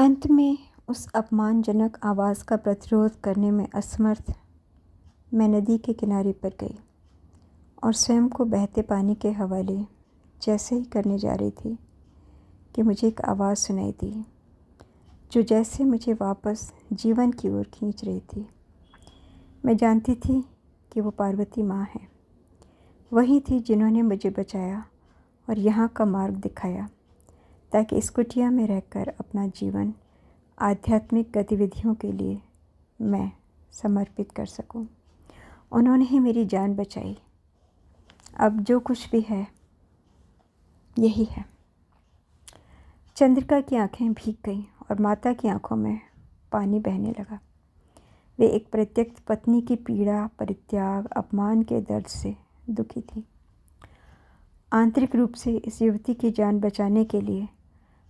अंत में उस अपमानजनक आवाज़ का प्रतिरोध करने में असमर्थ मैं नदी के किनारे पर गई और स्वयं को बहते पानी के हवाले जैसे ही करने जा रही थी कि मुझे एक आवाज़ सुनाई दी जो जैसे मुझे वापस जीवन की ओर खींच रही थी। मैं जानती थी कि वो पार्वती माँ है, वही थी जिन्होंने मुझे बचाया और यहाँ का मार्ग दिखाया ताकि इस कुटिया में रहकर अपना जीवन आध्यात्मिक गतिविधियों के लिए मैं समर्पित कर सकूं। उन्होंने ही मेरी जान बचाई। अब जो कुछ भी है यही है। चंद्रिका की आंखें भीग गईं और माता की आंखों में पानी बहने लगा। वे एक परित्यक्त पत्नी की पीड़ा, परित्याग, अपमान के दर्द से दुखी थी। आंतरिक रूप से इस युवती की जान बचाने के लिए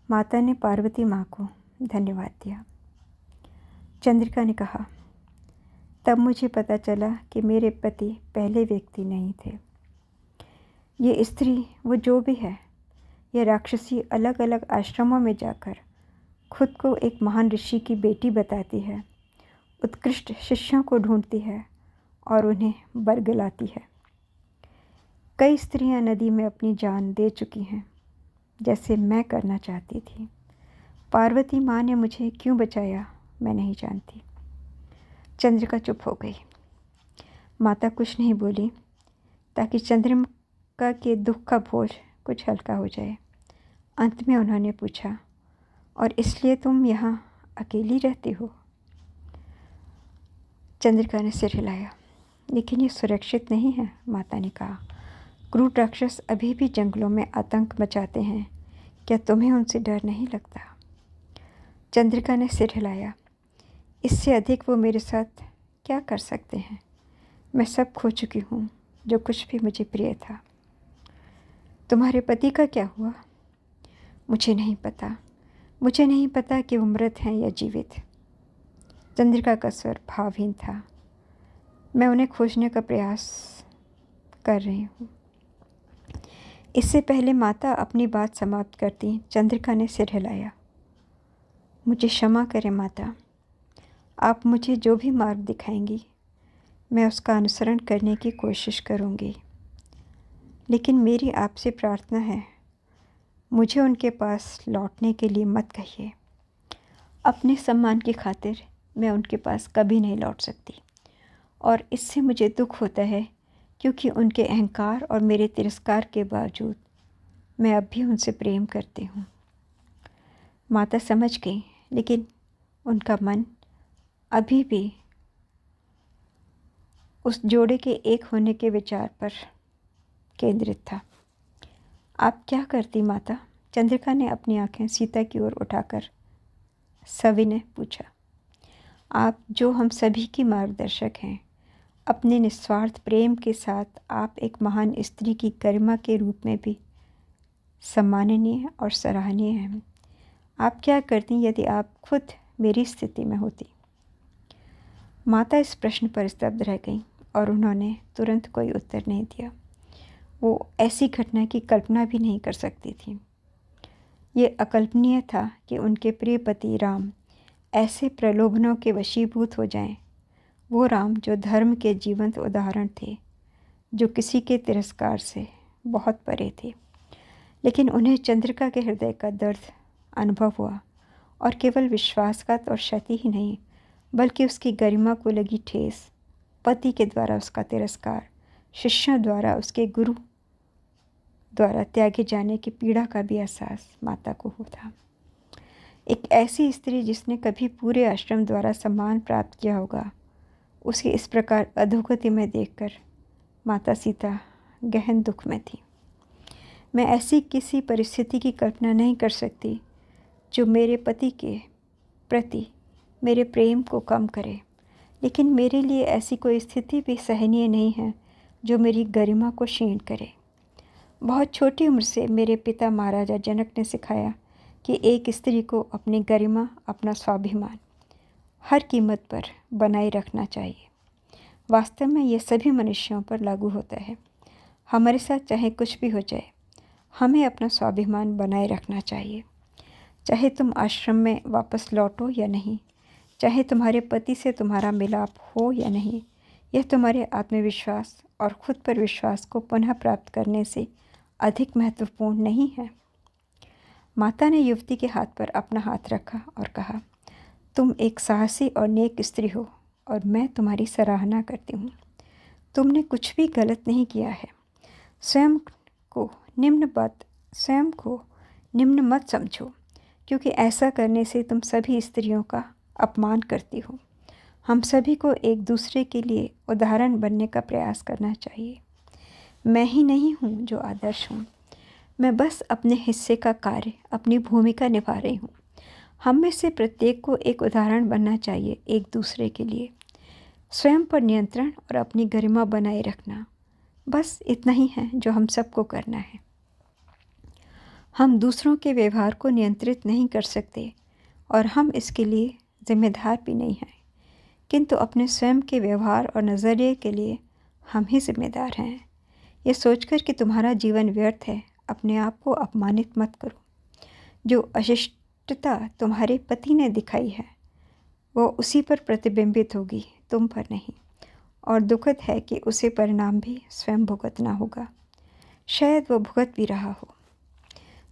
माता ने पार्वती माँ को धन्यवाद दिया। चंद्रिका ने कहा, तब मुझे पता चला कि मेरे पति पहले व्यक्ति नहीं थे। ये स्त्री, वो जो भी है, यह राक्षसी अलग अलग आश्रमों में जाकर खुद को एक महान ऋषि की बेटी बताती है, उत्कृष्ट शिष्यों को ढूंढती है और उन्हें बरगलाती है। कई स्त्रियां नदी में अपनी जान दे चुकी हैं, जैसे मैं करना चाहती थी। पार्वती माँ ने मुझे क्यों बचाया मैं नहीं जानती। चंद्रिका चुप हो गई। माता कुछ नहीं बोली ताकि चंद्रिका के दुख का बोझ कुछ हल्का हो जाए। अंत में उन्होंने पूछा, और इसलिए तुम यहाँ अकेली रहती हो? चंद्रिका ने सिर हिलाया। लेकिन ये सुरक्षित नहीं है, माता ने कहा। क्रूर राक्षस अभी भी जंगलों में आतंक मचाते हैं। क्या तुम्हें उनसे डर नहीं लगता? चंद्रिका ने सिर हिलाया। इससे अधिक वो मेरे साथ क्या कर सकते हैं? मैं सब खो चुकी हूँ, जो कुछ भी मुझे प्रिय था। तुम्हारे पति का क्या हुआ? मुझे नहीं पता। मुझे नहीं पता कि वो मृत हैं या जीवित। चंद्रिका का स्वर भावहीन था। मैं उन्हें खोजने का प्रयास कर रही हूँ। इससे पहले माता अपनी बात समाप्त करती, चंद्रिका ने सिर हिलाया। मुझे क्षमा करें माता। आप मुझे जो भी मार्ग दिखाएंगी मैं उसका अनुसरण करने की कोशिश करूँगी। लेकिन मेरी आपसे प्रार्थना है, मुझे उनके पास लौटने के लिए मत कहिए। अपने सम्मान की खातिर मैं उनके पास कभी नहीं लौट सकती, और इससे मुझे दुख होता है क्योंकि उनके अहंकार और मेरे तिरस्कार के बावजूद मैं अब भी उनसे प्रेम करती हूँ। माता समझ गई, लेकिन उनका मन अभी भी उस जोड़े के एक होने के विचार पर केंद्रित था। आप क्या करती माता? चंद्रिका ने अपनी आंखें सीता की ओर उठाकर सविनय पूछा। आप जो हम सभी की मार्गदर्शक हैं, अपने निस्वार्थ प्रेम के साथ आप एक महान स्त्री की गरिमा के रूप में भी सम्माननीय और सराहनीय हैं। आप क्या करती यदि आप खुद मेरी स्थिति में होती? माता इस प्रश्न पर स्तब्ध रह गईं और उन्होंने तुरंत कोई उत्तर नहीं दिया। वो ऐसी घटना की कल्पना भी नहीं कर सकती थी। ये अकल्पनीय था कि उनके प्रिय पति राम ऐसे प्रलोभनों के वशीभूत हो जाएं। वो राम जो धर्म के जीवंत उदाहरण थे, जो किसी के तिरस्कार से बहुत परे थे। लेकिन उन्हें चंद्रिका के हृदय का दर्द अनुभव हुआ, और केवल विश्वासघात और क्षति ही नहीं, बल्कि उसकी गरिमा को लगी ठेस, पति के द्वारा उसका तिरस्कार, शिष्यों द्वारा, उसके गुरु द्वारा त्यागे जाने की पीड़ा का भी एहसास माता को हुआ था। एक ऐसी स्त्री जिसने कभी पूरे आश्रम द्वारा सम्मान प्राप्त किया होगा, उसे इस प्रकार अधोगति में देखकर माता सीता गहन दुख में थी। मैं ऐसी किसी परिस्थिति की कल्पना नहीं कर सकती जो मेरे पति के प्रति मेरे प्रेम को कम करे, लेकिन मेरे लिए ऐसी कोई स्थिति भी सहनीय नहीं है जो मेरी गरिमा को क्षीण करे। बहुत छोटी उम्र से मेरे पिता महाराजा जनक ने सिखाया कि एक स्त्री को अपनी गरिमा, अपना स्वाभिमान हर कीमत पर बनाए रखना चाहिए। वास्तव में ये सभी मनुष्यों पर लागू होता है। हमारे साथ चाहे कुछ भी हो जाए, हमें अपना स्वाभिमान बनाए रखना चाहिए। चाहे तुम आश्रम में वापस लौटो या नहीं, चाहे तुम्हारे पति से तुम्हारा मिलाप हो या नहीं, यह तुम्हारे आत्मविश्वास और खुद पर विश्वास को पुनः प्राप्त करने से अधिक महत्वपूर्ण नहीं है। माता ने युवती के हाथ पर अपना हाथ रखा और कहा, तुम एक साहसी और नेक स्त्री हो और मैं तुम्हारी सराहना करती हूँ। तुमने कुछ भी गलत नहीं किया है। स्वयं को निम्न मत समझो, क्योंकि ऐसा करने से तुम सभी स्त्रियों का अपमान करती हो। हम सभी को एक दूसरे के लिए उदाहरण बनने का प्रयास करना चाहिए। मैं ही नहीं हूँ जो आदर्श हूँ, मैं बस अपने हिस्से का कार्य, अपनी भूमिका निभा रही हूँ। हम में से प्रत्येक को एक उदाहरण बनना चाहिए एक दूसरे के लिए। स्वयं पर नियंत्रण और अपनी गरिमा बनाए रखना, बस इतना ही है जो हम सबको करना है। हम दूसरों के व्यवहार को नियंत्रित नहीं कर सकते और हम इसके लिए जिम्मेदार भी नहीं हैं, किंतु अपने स्वयं के व्यवहार और नज़रिए के लिए हम ही जिम्मेदार हैं। ये सोचकर कि तुम्हारा जीवन व्यर्थ है, अपने आप को अपमानित मत करो। जो अशिष्टता तुम्हारे पति ने दिखाई है वो उसी पर प्रतिबिंबित होगी, तुम पर नहीं, और दुखद है कि उसे परिणाम भी स्वयं भुगतना होगा। शायद वो भुगत भी रहा हो।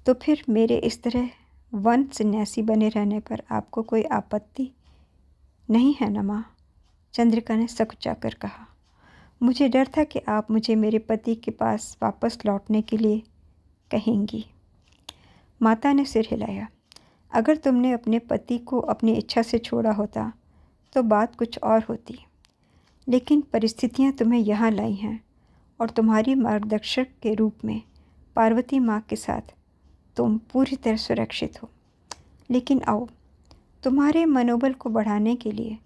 तो फिर मेरे इस तरह वन सन्यासी बने रहने पर आपको कोई आपत्ति नहीं है ना माँ? चंद्रिका ने सकुचाकर कहा। मुझे डर था कि आप मुझे मेरे पति के पास वापस लौटने के लिए कहेंगी। माता ने सिर हिलाया। अगर तुमने अपने पति को अपनी इच्छा से छोड़ा होता तो बात कुछ और होती, लेकिन परिस्थितियाँ तुम्हें यहाँ लाई हैं और तुम्हारी मार्गदर्शक के रूप में पार्वती माँ के साथ तुम पूरी तरह सुरक्षित हो। लेकिन आओ, तुम्हारे मनोबल को बढ़ाने के लिए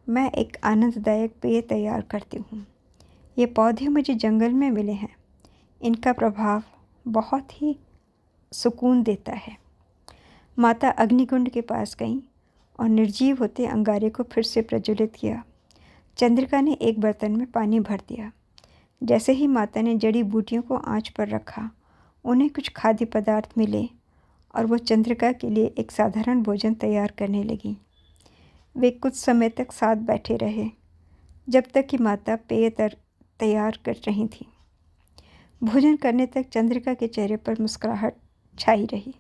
मैं एक आनंददायक पेय तैयार करती हूँ। ये पौधे मुझे जंगल में मिले हैं। इनका प्रभाव बहुत ही सुकून देता है। माता अग्निकुंड के पास गईं और निर्जीव होते अंगारे को फिर से प्रज्वलित किया। चंद्रिका ने एक बर्तन में पानी भर दिया। जैसे ही माता ने जड़ी बूटियों को आंच पर रखा, उन्हें कुछ खाद्य पदार्थ मिले और वो चंद्रिका के लिए एक साधारण भोजन तैयार करने लगी। वे कुछ समय तक साथ बैठे रहे, जब तक कि माता पेय तैयार कर रही थी। भोजन करने तक चंद्रिका के चेहरे पर मुस्कुराहट छाई रही।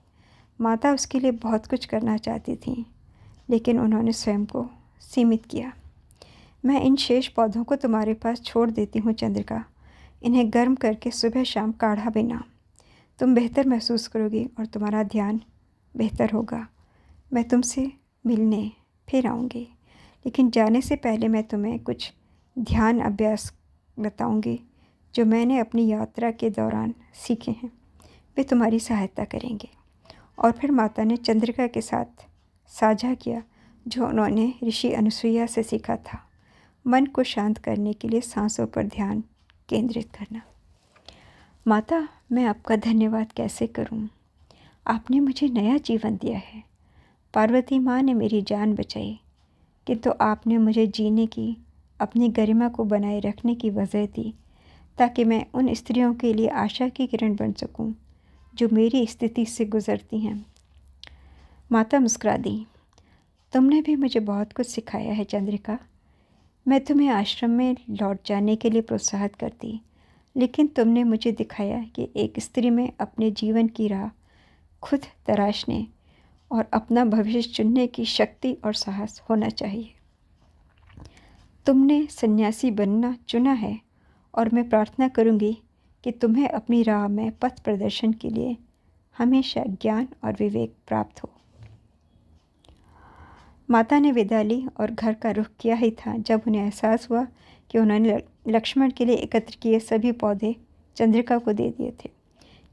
माता उसके लिए बहुत कुछ करना चाहती थी, लेकिन उन्होंने स्वयं को सीमित किया। मैं इन शेष पौधों को तुम्हारे पास छोड़ देती हूँ चंद्रिका। इन्हें गर्म करके सुबह शाम काढ़ा बिना तुम बेहतर महसूस करोगी और तुम्हारा ध्यान बेहतर होगा। मैं तुमसे मिलने फिर आऊँगी, लेकिन जाने से पहले मैं तुम्हें कुछ ध्यान अभ्यास बताऊँगी जो मैंने अपनी यात्रा के दौरान सीखे हैं। वे तुम्हारी सहायता करेंगे। और फिर माता ने चंद्रिका के साथ साझा किया जो उन्होंने ऋषि अनुसुईया से सीखा था, मन को शांत करने के लिए सांसों पर ध्यान केंद्रित करना। माता, मैं आपका धन्यवाद कैसे करूं? आपने मुझे नया जीवन दिया है। पार्वती माँ ने मेरी जान बचाई, किंतु आपने मुझे जीने की, अपनी गरिमा को बनाए रखने की वजह दी, ताकि मैं उन स्त्रियों के लिए आशा की किरण बन सकूं जो मेरी स्थिति से गुजरती हैं। माता मुस्कुरा दी। तुमने भी मुझे बहुत कुछ सिखाया है चंद्रिका। मैं तुम्हें आश्रम में लौट जाने के लिए प्रोत्साहित करती, लेकिन तुमने मुझे दिखाया कि एक स्त्री में अपने जीवन की राह खुद तराशने और अपना भविष्य चुनने की शक्ति और साहस होना चाहिए। तुमने सन्यासी बनना चुना है और मैं प्रार्थना करूंगी कि तुम्हें अपनी राह में पथ प्रदर्शन के लिए हमेशा ज्ञान और विवेक प्राप्त हो। माता ने विदा ली और घर का रुख किया ही था जब उन्हें एहसास हुआ कि उन्होंने लक्ष्मण के लिए एकत्र किए सभी पौधे चंद्रिका को दे दिए थे।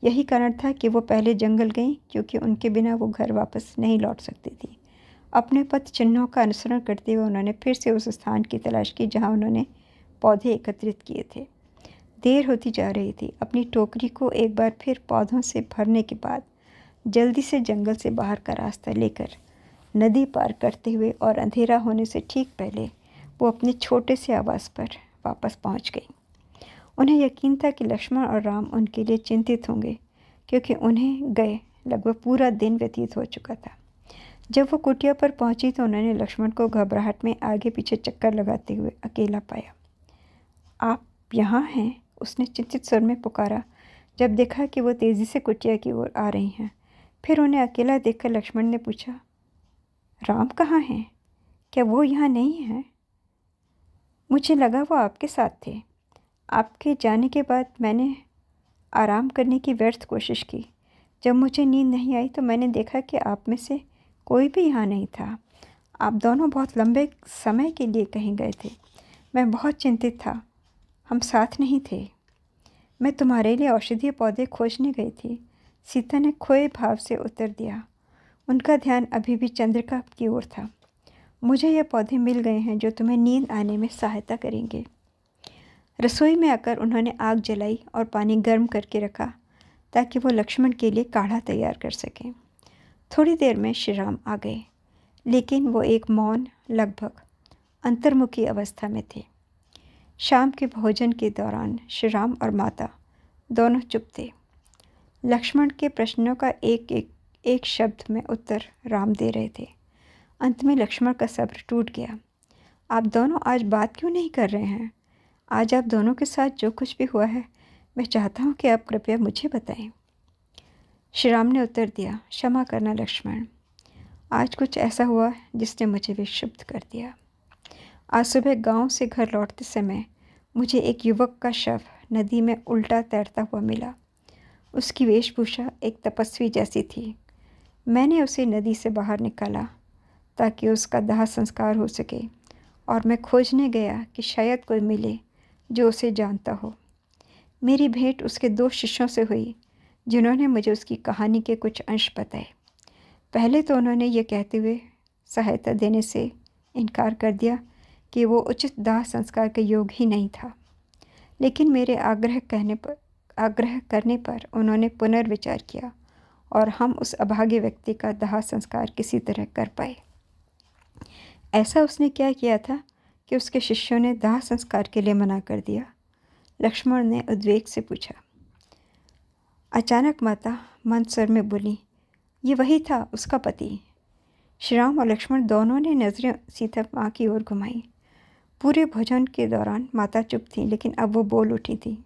यही कारण था कि वो पहले जंगल गईं, क्योंकि उनके बिना वो घर वापस नहीं लौट सकती थी। अपने पथ चिन्हों का अनुसरण करते हुए उन्होंने फिर से उस स्थान की तलाश की जहाँ उन्होंने पौधे एकत्रित किए थे। देर होती जा रही थी। अपनी टोकरी को एक बार फिर पौधों से भरने के बाद जल्दी से जंगल से बाहर का रास्ता लेकर नदी पार करते हुए और अंधेरा होने से ठीक पहले वो अपने छोटे से आवास पर वापस पहुंच गई। उन्हें यकीन था कि लक्ष्मण और राम उनके लिए चिंतित होंगे, क्योंकि उन्हें गए लगभग पूरा दिन व्यतीत हो चुका था। जब वो कुटिया पर पहुंची तो उन्होंने लक्ष्मण को घबराहट में आगे पीछे चक्कर लगाते हुए अकेला पाया। आप यहाँ हैं? उसने चिंतित स्वर में पुकारा जब देखा कि वो तेज़ी से कुटिया की ओर आ रही हैं। फिर उन्हें अकेला देखकर लक्ष्मण ने पूछा, राम कहाँ हैं? क्या वो यहाँ नहीं हैं? मुझे लगा वो आपके साथ थे। आपके जाने के बाद मैंने आराम करने की व्यर्थ कोशिश की। जब मुझे नींद नहीं आई तो मैंने देखा कि आप में से कोई भी यहाँ नहीं था। आप दोनों बहुत लंबे समय के लिए कहीं गए थे। मैं बहुत चिंतित था। हम साथ नहीं थे। मैं तुम्हारे लिए औषधीय पौधे खोजने गई थी। सीता ने खोए भाव से उत्तर दिया। उनका ध्यान अभी भी चंद्रिका की ओर था। मुझे ये पौधे मिल गए हैं जो तुम्हें नींद आने में सहायता करेंगे। रसोई में आकर उन्होंने आग जलाई और पानी गर्म करके रखा ताकि वो लक्ष्मण के लिए काढ़ा तैयार कर सकें। थोड़ी देर में श्री राम आ गए, लेकिन वो एक मौन, लगभग अंतर्मुखी अवस्था में थे। शाम के भोजन के दौरान श्री राम और माता दोनों चुप थे। लक्ष्मण के प्रश्नों का एक शब्द में उत्तर राम दे रहे थे। अंत में लक्ष्मण का सब्र टूट गया। आप दोनों आज बात क्यों नहीं कर रहे हैं? आज आप दोनों के साथ जो कुछ भी हुआ है, मैं चाहता हूँ कि आप कृपया मुझे बताएं। श्री राम ने उत्तर दिया, क्षमा करना लक्ष्मण, आज कुछ ऐसा हुआ जिसने मुझे विक्षुब्ध कर दिया। आज सुबह गांव से घर लौटते समय मुझे एक युवक का शव नदी में उल्टा तैरता हुआ मिला। उसकी वेशभूषा एक तपस्वी जैसी थी। मैंने उसे नदी से बाहर निकाला ताकि उसका दाह संस्कार हो सके, और मैं खोजने गया कि शायद कोई मिले जो उसे जानता हो। मेरी भेंट उसके 2 शिष्यों से हुई जिन्होंने मुझे उसकी कहानी के कुछ अंश बताए। पहले तो उन्होंने ये कहते हुए सहायता देने से इनकार कर दिया कि वो उचित दाह संस्कार के योग ही नहीं था, लेकिन मेरे आग्रह करने पर उन्होंने पुनर्विचार किया और हम उस अभागे व्यक्ति का दाह संस्कार किसी तरह कर पाए। ऐसा उसने क्या किया था कि उसके शिष्यों ने दाह संस्कार के लिए मना कर दिया? लक्ष्मण ने उद्वेग से पूछा। अचानक माता मंद स्वर में बोली, ये वही था, उसका पति। श्री राम और लक्ष्मण दोनों ने नजरें सीता माँ की ओर घुमाई। पूरे भोजन के दौरान माता चुप थी, लेकिन अब वो बोल उठी थी।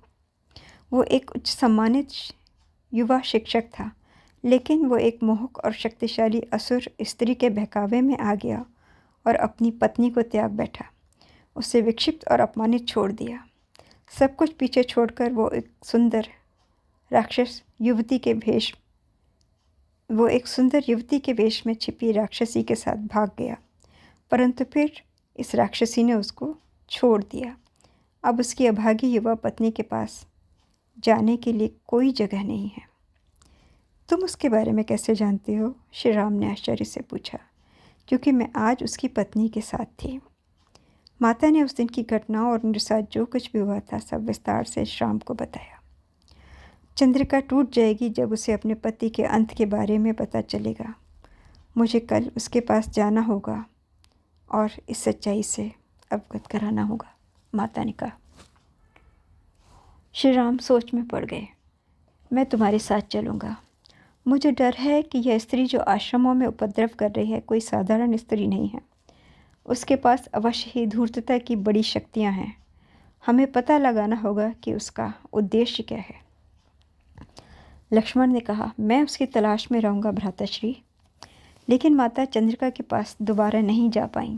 वो एक उच्च सम्मानित युवा शिक्षक था, लेकिन वो एक मोहक और शक्तिशाली असुर स्त्री के बहकावे में आ गया और अपनी पत्नी को त्याग बैठा। उसे विक्षिप्त और अपमानित छोड़ दिया। सब कुछ पीछे छोड़कर वो एक सुंदर युवती के वेश में छिपी राक्षसी के साथ भाग गया, परंतु फिर इस राक्षसी ने उसको छोड़ दिया। अब उसकी अभागी युवा पत्नी के पास जाने के लिए कोई जगह नहीं है। तुम उसके बारे में कैसे जानते हो? श्री राम ने आश्चर्य से पूछा। क्योंकि मैं आज उसकी पत्नी के साथ थी। माता ने उस दिन की घटनाओं और उनके साथ जो कुछ भी हुआ था सब विस्तार से श्री राम को बताया। चंद्रिका टूट जाएगी जब उसे अपने पति के अंत के बारे में पता चलेगा। मुझे कल उसके पास जाना होगा और इस सच्चाई से अवगत कराना होगा, माता ने कहा। श्री राम सोच में पड़ गए। मैं तुम्हारे साथ चलूँगा। मुझे डर है कि यह स्त्री जो आश्रमों में उपद्रव कर रही है कोई साधारण स्त्री नहीं है। उसके पास अवश्य ही धूर्तता की बड़ी शक्तियाँ हैं। हमें पता लगाना होगा कि उसका उद्देश्य क्या है। लक्ष्मण ने कहा, मैं उसकी तलाश में रहूँगा भ्राताश्री। लेकिन माता चंद्रिका के पास दोबारा नहीं जा पाईं।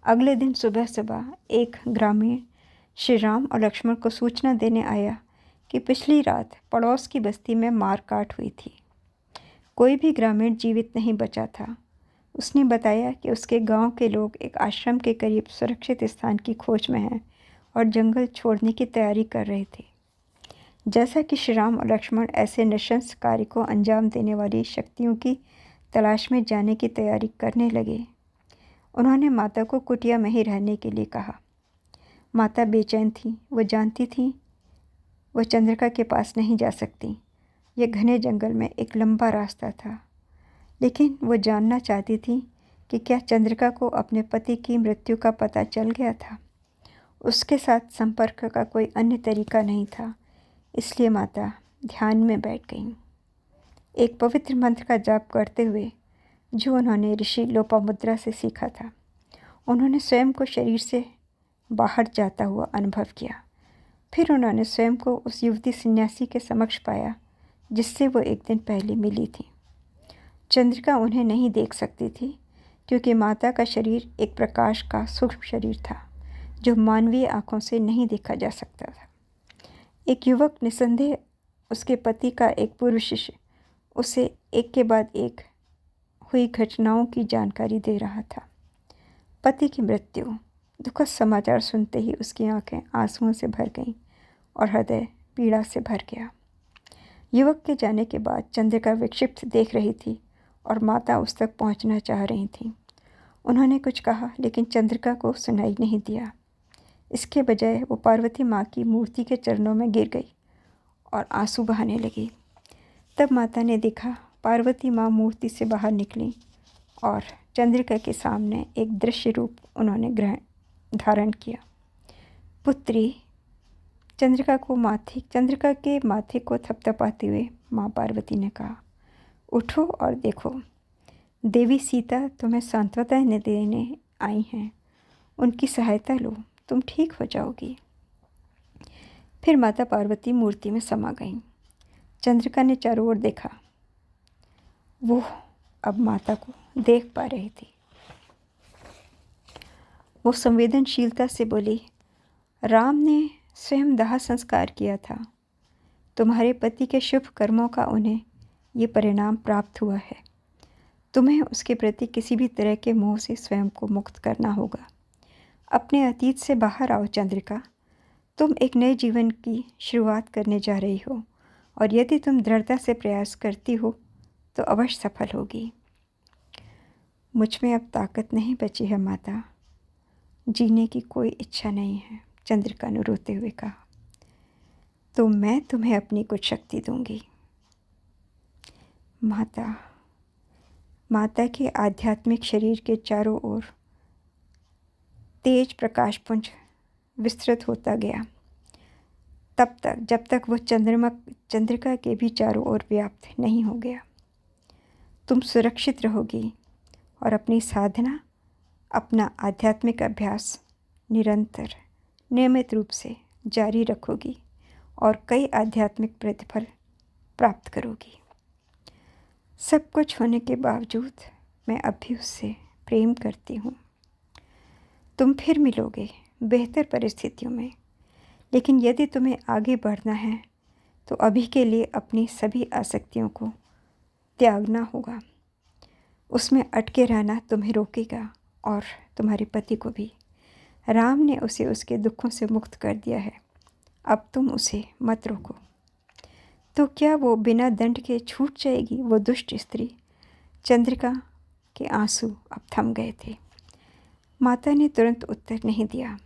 अगले दिन सुबह सुबह एक ग्रामीण श्री राम और लक्ष्मण को सूचना देने आया कि पिछली रात पड़ोस की बस्ती में मार काट हुई थी। कोई भी ग्रामीण जीवित नहीं बचा था। उसने बताया कि उसके गांव के लोग एक आश्रम के करीब सुरक्षित स्थान की खोज में हैं और जंगल छोड़ने की तैयारी कर रहे थे। जैसा कि श्री राम और लक्ष्मण ऐसे नृशंस कार्य को अंजाम देने वाली शक्तियों की तलाश में जाने की तैयारी करने लगे, उन्होंने माता को कुटिया में ही रहने के लिए कहा। माता बेचैन थी। वो जानती थी वह चंद्रिका के पास नहीं जा सकती। यह घने जंगल में एक लंबा रास्ता था, लेकिन वो जानना चाहती थी कि क्या चंद्रिका को अपने पति की मृत्यु का पता चल गया था। उसके साथ संपर्क का कोई अन्य तरीका नहीं था, इसलिए माता ध्यान में बैठ गईं। एक पवित्र मंत्र का जाप करते हुए जो उन्होंने ऋषि लोपामुद्रा से सीखा था। उन्होंने स्वयं को शरीर से बाहर जाता हुआ अनुभव किया। फिर उन्होंने स्वयं को उस युवती सन्यासी के समक्ष पाया जिससे वो एक दिन पहले मिली थी। चंद्रिका उन्हें नहीं देख सकती थी क्योंकि माता का शरीर एक प्रकाश का सूक्ष्म शरीर था जो मानवीय आँखों से नहीं देखा जा सकता था। एक युवक निसंदेह उसके पति का एक पूर्व शिष्य उसे एक के बाद एक हुई घटनाओं की जानकारी दे रहा था। पति की मृत्यु, दुखद समाचार सुनते ही उसकी आंखें आंसुओं से भर गईं और हृदय पीड़ा से भर गया। युवक के जाने के बाद चंद्रिका विक्षिप्त देख रही थी और माता उस तक पहुंचना चाह रही थी। उन्होंने कुछ कहा लेकिन चंद्रिका को सुनाई नहीं दिया। इसके बजाय वो पार्वती माँ की मूर्ति के चरणों में गिर गई और आंसू बहाने लगी। तब माता ने देखा पार्वती माँ मूर्ति से बाहर निकली और चंद्रिका के सामने एक दृश्य रूप उन्होंने धारण किया। पुत्री, चंद्रिका के माथे को थपथपाते हुए माँ पार्वती ने कहा, उठो और देखो, देवी सीता तुम्हें सांत्वना देने आई हैं। उनकी सहायता लो, तुम ठीक हो जाओगी। फिर माता पार्वती मूर्ति में समा गईं। चंद्रिका ने चारों ओर देखा। वो अब माता को देख पा रही थी। वो संवेदनशीलता से बोली, राम ने स्वयं दाह संस्कार किया था। तुम्हारे पति के शुभ कर्मों का उन्हें ये परिणाम प्राप्त हुआ है। तुम्हें उसके प्रति किसी भी तरह के मोह से स्वयं को मुक्त करना होगा। अपने अतीत से बाहर आओ चंद्रिका। तुम एक नए जीवन की शुरुआत करने जा रही हो और यदि तुम दृढ़ता से प्रयास करती हो तो अवश्य सफल होगी। मुझ में अब ताकत नहीं बची है माता, जीने की कोई इच्छा नहीं है, चंद्रिका ने रोते हुए कहा। तो मैं तुम्हें अपनी कुछ शक्ति दूंगी। माता के आध्यात्मिक शरीर के चारों ओर तेज प्रकाशपुंज विस्तृत होता गया तब तक जब तक वह चंद्रिका के भी चारों ओर व्याप्त नहीं हो गया। तुम सुरक्षित रहोगी और अपनी साधना, अपना आध्यात्मिक अभ्यास निरंतर नियमित रूप से जारी रखोगी और कई आध्यात्मिक प्रतिफल प्राप्त करोगी। सब कुछ होने के बावजूद मैं अब भी उससे प्रेम करती हूँ। तुम फिर मिलोगे बेहतर परिस्थितियों में, लेकिन यदि तुम्हें आगे बढ़ना है तो अभी के लिए अपनी सभी आसक्तियों को त्यागना होगा। उसमें अटके रहना तुम्हें रोकेगा और तुम्हारे पति को भी। राम ने उसे उसके दुखों से मुक्त कर दिया है, अब तुम उसे मत रोको। तो क्या वो बिना दंड के छूट जाएगी, वो दुष्ट स्त्री? चंद्रिका के आंसू अब थम गए थे। माता ने तुरंत उत्तर नहीं दिया।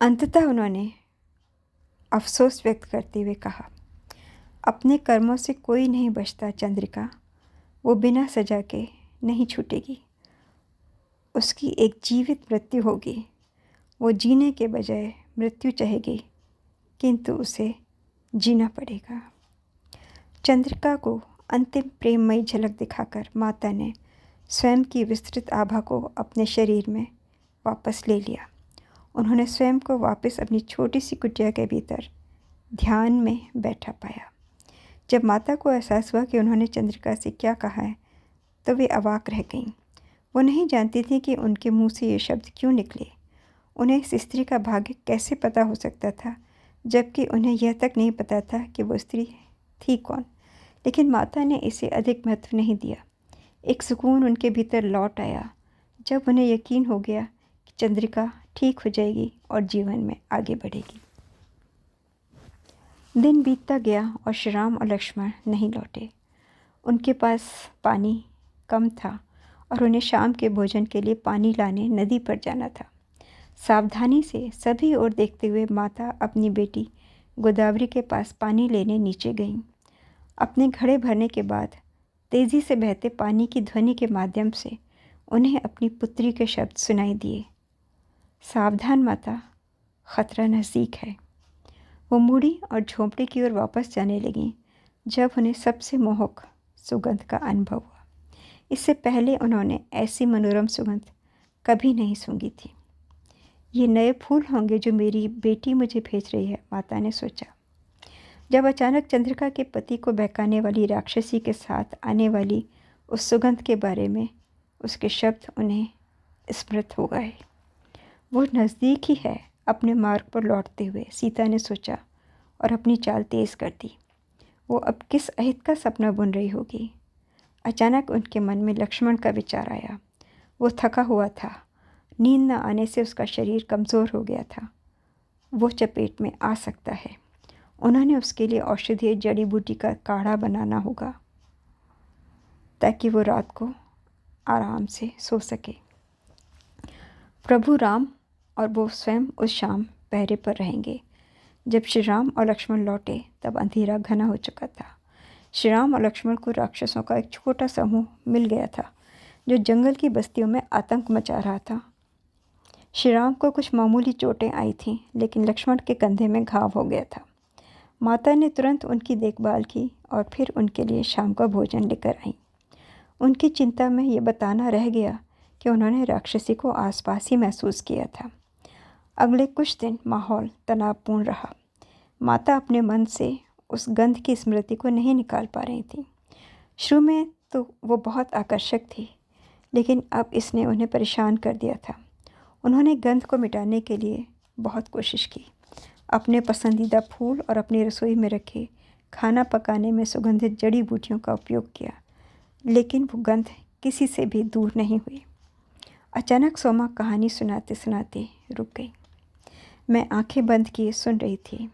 अंततः उन्होंने अफसोस व्यक्त करते हुए कहा, अपने कर्मों से कोई नहीं बचता चंद्रिका। वो बिना सजा के नहीं छूटेगी। उसकी एक जीवित मृत्यु होगी। वो जीने के बजाय मृत्यु चाहेगी, किंतु उसे जीना पड़ेगा। चंद्रिका को अंतिम प्रेममयी झलक दिखाकर माता ने स्वयं की विस्तृत आभा को अपने शरीर में वापस ले लिया। उन्होंने स्वयं को वापस अपनी छोटी सी कुटिया के भीतर ध्यान में बैठा पाया। जब माता को एहसास हुआ कि उन्होंने चंद्रिका से क्या कहा है तो वे अवाक रह गईं। वो नहीं जानती थी कि उनके मुंह से ये शब्द क्यों निकले। उन्हें इस स्त्री का भाग्य कैसे पता हो सकता था, जबकि उन्हें यह तक नहीं पता था कि वो स्त्री थी कौन। लेकिन माता ने इसे अधिक महत्व नहीं दिया। एक सुकून उनके भीतर लौट आया जब उन्हें यकीन हो गया कि चंद्रिका ठीक हो जाएगी और जीवन में आगे बढ़ेगी। दिन बीतता गया और श्री राम और लक्ष्मण नहीं लौटे। उनके पास पानी कम था और उन्हें शाम के भोजन के लिए पानी लाने नदी पर जाना था। सावधानी से सभी ओर देखते हुए माता अपनी बेटी गोदावरी के पास पानी लेने नीचे गईं। अपने घड़े भरने के बाद तेज़ी से बहते पानी की ध्वनि के माध्यम से उन्हें अपनी पुत्री के शब्द सुनाई दिए, सावधान माता, खतरा नज़दीक है। वो मुड़ी और झोंपड़ी की ओर वापस जाने लगीं जब उन्हें सबसे मोहक सुगंध का अनुभव हुआ। इससे पहले उन्होंने ऐसी मनोरम सुगंध कभी नहीं सूंघी थी। ये नए फूल होंगे जो मेरी बेटी मुझे भेज रही है, माता ने सोचा। जब अचानक चंद्रिका के पति को बहकाने वाली राक्षसी के साथ आने वाली उस सुगंध के बारे में उसके शब्द उन्हें स्मृत हो गए। वो नज़दीक ही है, अपने मार्ग पर लौटते हुए सीता ने सोचा और अपनी चाल तेज़ कर दी। वो अब किस अहित का सपना बुन रही होगी। अचानक उनके मन में लक्ष्मण का विचार आया। वो थका हुआ था, नींद न आने से उसका शरीर कमज़ोर हो गया था। वो चपेट में आ सकता है। उन्होंने उसके लिए औषधीय जड़ी बूटी का काढ़ा बनाना होगा ताकि वो रात को आराम से सो सके। प्रभु राम और वो स्वयं उस शाम पहरे पर रहेंगे। जब श्री राम और लक्ष्मण लौटे तब अंधेरा घना हो चुका था। श्री राम और लक्ष्मण को राक्षसों का एक छोटा समूह मिल गया था जो जंगल की बस्तियों में आतंक मचा रहा था। श्री राम को कुछ मामूली चोटें आई थीं, लेकिन लक्ष्मण के कंधे में घाव हो गया था। माता ने तुरंत उनकी देखभाल की और फिर उनके लिए शाम का भोजन लेकर आई। उनकी चिंता में ये बताना रह गया कि उन्होंने राक्षसी को आसपास ही महसूस किया था। अगले कुछ दिन माहौल तनावपूर्ण रहा। माता अपने मन से उस गंध की स्मृति को नहीं निकाल पा रही थी। शुरू में तो वो बहुत आकर्षक थी, लेकिन अब इसने उन्हें परेशान कर दिया था। उन्होंने गंध को मिटाने के लिए बहुत कोशिश की, अपने पसंदीदा फूल और अपनी रसोई में रखे खाना पकाने में सुगंधित जड़ी बूटियों का उपयोग किया, लेकिन वो गंध किसी से भी दूर नहीं हुई। अचानक सोमा कहानी सुनाते सुनाते रुक गई। मैं आंखें बंद किए सुन रही थी।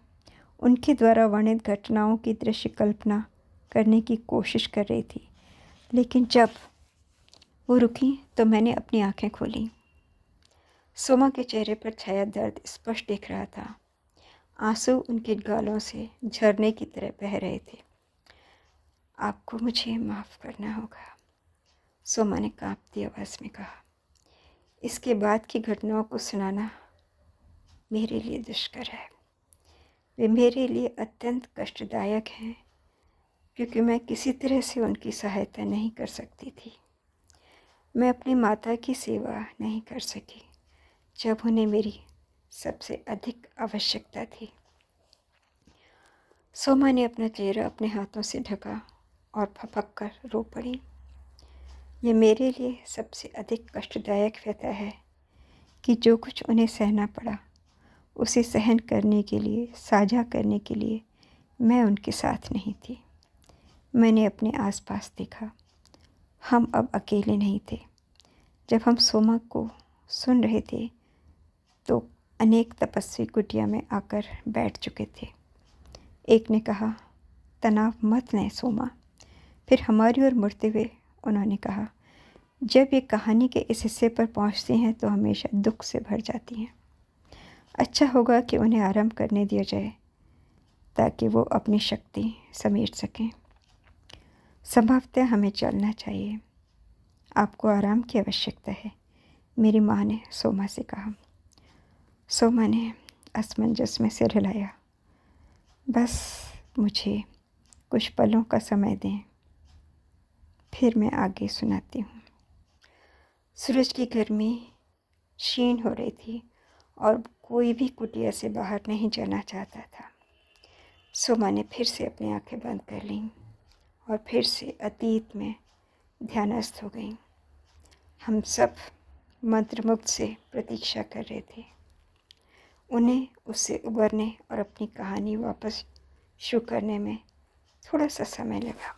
उनके द्वारा वर्णित घटनाओं की दृश्य कल्पना करने की कोशिश कर रही थी, लेकिन जब वो रुकी तो मैंने अपनी आंखें खोली। सोमा के चेहरे पर छाया दर्द स्पष्ट दिख रहा था। आंसू उनके गालों से झरने की तरह बह रहे थे। आपको मुझे माफ़ करना होगा, सोमा ने कांपती आवाज़ में कहा। इसके बाद की घटनाओं को सुनाना मेरे लिए दुष्कर है। वे मेरे लिए अत्यंत कष्टदायक हैं, क्योंकि मैं किसी तरह से उनकी सहायता नहीं कर सकती थी। मैं अपनी माता की सेवा नहीं कर सकी जब उन्हें मेरी सबसे अधिक आवश्यकता थी। सोमा ने अपना चेहरा अपने हाथों से ढका और फपक कर रो पड़ी। ये मेरे लिए सबसे अधिक कष्टदायक व्यथा है कि जो कुछ उन्हें सहना पड़ा, उसे सहन करने के लिए, साझा करने के लिए मैं उनके साथ नहीं थी। मैंने अपने आसपास देखा, हम अब अकेले नहीं थे। जब हम सोमा को सुन रहे थे तो अनेक तपस्वी कुटिया में आकर बैठ चुके थे। एक ने कहा, तनाव मत लें सोमा। फिर हमारी ओर मुड़ते हुए उन्होंने कहा, जब ये कहानी के इस हिस्से पर पहुंचती हैं तो हमेशा दुख से भर जाती हैं। अच्छा होगा कि उन्हें आराम करने दिया जाए ताकि वो अपनी शक्ति समेट सकें। संभवतः हमें चलना चाहिए। आपको आराम की आवश्यकता है, मेरी माँ ने सोमा से कहा। सोमा ने असमंजस में सिर हिलाया। बस मुझे कुछ पलों का समय दें, फिर मैं आगे सुनाती हूँ। सूरज की गर्मी क्षीण हो रही थी और कोई भी कुटिया से बाहर नहीं जाना चाहता था। सोमा ने फिर से अपनी आंखें बंद कर लीं और फिर से अतीत में ध्यानस्थ हो गईं। हम सब मंत्रमुग्ध से प्रतीक्षा कर रहे थे। उन्हें उससे उबरने और अपनी कहानी वापस शुरू करने में थोड़ा सा समय लगा।